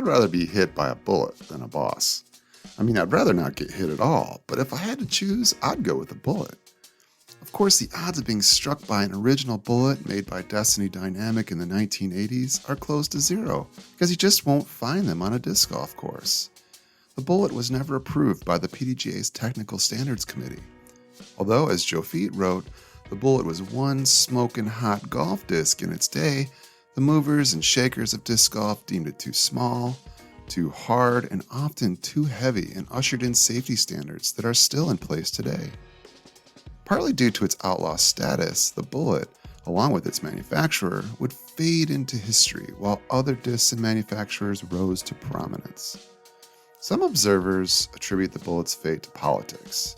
I'd rather be hit by a bullet than a boss. I mean, I'd rather not get hit at all, but if I had to choose, I'd go with a bullet. Of course, the odds of being struck by an original bullet made by Destiny Dynamic in the 1980s are close to zero, because you just won't find them on a disc golf course. The bullet was never approved by the PDGA's Technical Standards Committee. Although, as Joe Feet wrote, the bullet was one smoking hot golf disc in its day, the movers and shakers of disc golf deemed it too small, too hard, and often too heavy, and ushered in safety standards that are still in place today. Partly due to its outlaw status, the bullet, along with its manufacturer, would fade into history while other discs and manufacturers rose to prominence. Some observers attribute the bullet's fate to politics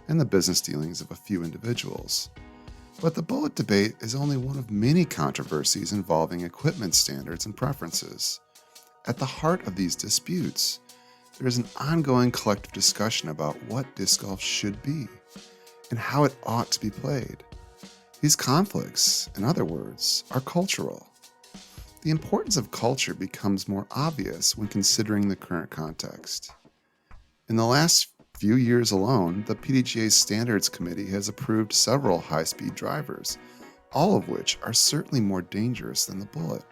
and the business dealings of a few individuals. But the bullet debate is only one of many controversies involving equipment standards and preferences. At the heart of these disputes, there is an ongoing collective discussion about what disc golf should be and how it ought to be played. These conflicts, in other words, are cultural. The importance of culture becomes more obvious when considering the current context. In the last few years alone, the PDGA's Standards Committee has approved several high-speed drivers, all of which are certainly more dangerous than the bullet.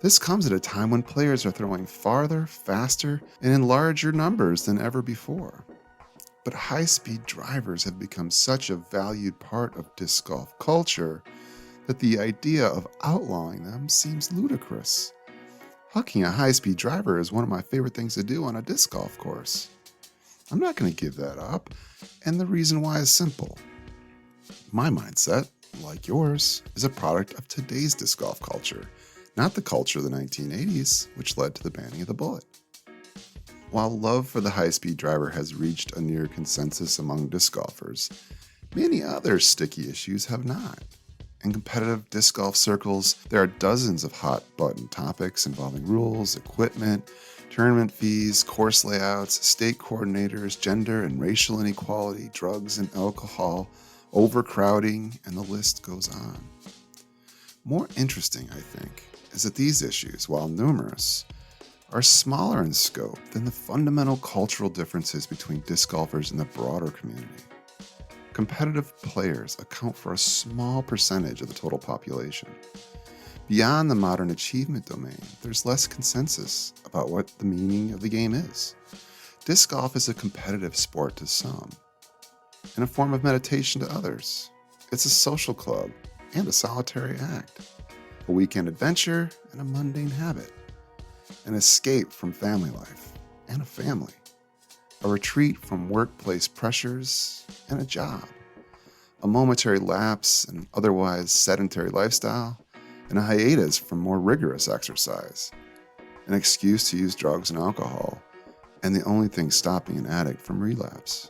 This comes at a time when players are throwing farther, faster, and in larger numbers than ever before. But high-speed drivers have become such a valued part of disc golf culture that the idea of outlawing them seems ludicrous. Hucking a high-speed driver is one of my favorite things to do on a disc golf course. I'm not going to give that up, and the reason why is simple. My mindset, like yours, is a product of today's disc golf culture, not the culture of the 1980s, which led to the banning of the bullet. While love for the high-speed driver has reached a near consensus among disc golfers, many other sticky issues have not. In competitive disc golf circles, there are dozens of hot-button topics involving rules, equipment, tournament fees, course layouts, state coordinators, gender and racial inequality, drugs and alcohol, overcrowding, and the list goes on. More interesting, I think, is that these issues, while numerous, are smaller in scope than the fundamental cultural differences between disc golfers and the broader community. Competitive players account for a small percentage of the total population. Beyond the modern achievement domain, there's less consensus about what the meaning of the game is. Disc golf is a competitive sport to some, and a form of meditation to others. It's a social club and a solitary act, a weekend adventure and a mundane habit, an escape from family life and a family, a retreat from workplace pressures and a job, a momentary lapse in an otherwise sedentary lifestyle, and a hiatus from more rigorous exercise, an excuse to use drugs and alcohol, and the only thing stopping an addict from relapse.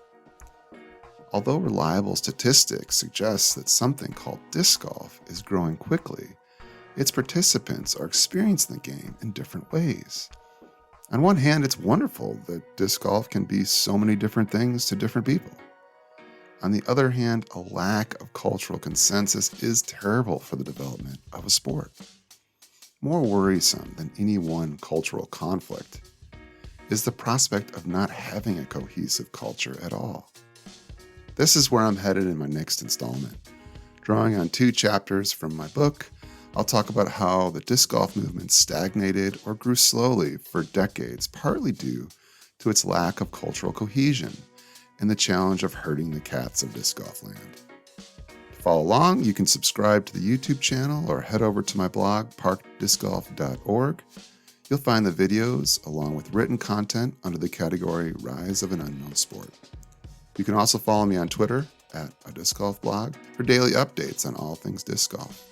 Although reliable statistics suggest that something called disc golf is growing quickly, its participants are experiencing the game in different ways. On one hand, it's wonderful that disc golf can be so many different things to different people. On the other hand, a lack of cultural consensus is terrible for the development of a sport. More worrisome than any one cultural conflict is the prospect of not having a cohesive culture at all. This is where I'm headed in my next installment. Drawing on 2 chapters from my book, I'll talk about how the disc golf movement stagnated or grew slowly for decades, partly due to its lack of cultural cohesion and the challenge of herding the cats of disc golf land. To follow along, you can subscribe to the YouTube channel or head over to my blog, parkdiscgolf.org. You'll find the videos along with written content under the category Rise of an Unknown Sport. You can also follow me on Twitter @a disc golf blog for daily updates on all things disc golf.